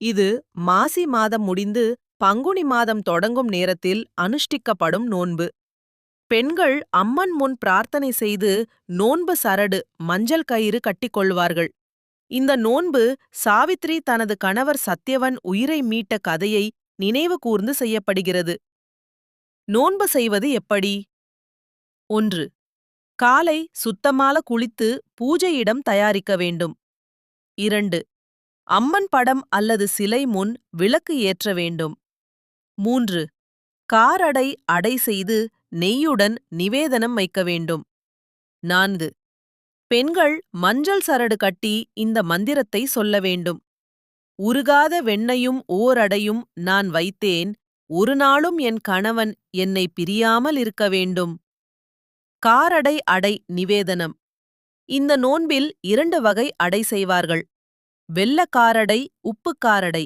இது மாசி மாதம் முடிந்து பங்குனி மாதம் தொடங்கும் நேரத்தில் அனுஷ்டிக்கப்படும் நோன்பு. பெண்கள் அம்மன் முன் பிரார்த்தனை செய்து நோன்பு சரடு மஞ்சள் கயிறு கட்டிக்கொள்வார்கள். இந்த நோன்பு சாவித்ரி தனது கணவர் சத்யவன் உயிரை மீட்ட கதையை நினைவு கூர்ந்து செய்யப்படுகிறது. நோன்பு செய்வது எப்படி? 1. காலை சுத்தமால குளித்து பூஜையிடம் தயாரிக்க வேண்டும். 2. அம்மன் படம் அல்லது சிலை முன் விளக்கு ஏற்ற வேண்டும். 3. காரடை அடை செய்து நெய்யுடன் நிவேதனம் வைக்க வேண்டும். 4. பெண்கள் மஞ்சள் சரடு கட்டி இந்த மந்திரத்தை சொல்ல வேண்டும். உருகாத வெண்ணையும் ஓரடையும் நான் வைத்தேன், ஒரு நாளும் என் கணவன் என்னை பிரியாமல் இருக்க வேண்டும். காரடை அடை நிவேதனம். இந்த நோன்பில் 2 வகை அடை செய்வார்கள். வெல்ல காரடை, உப்பு காரடை.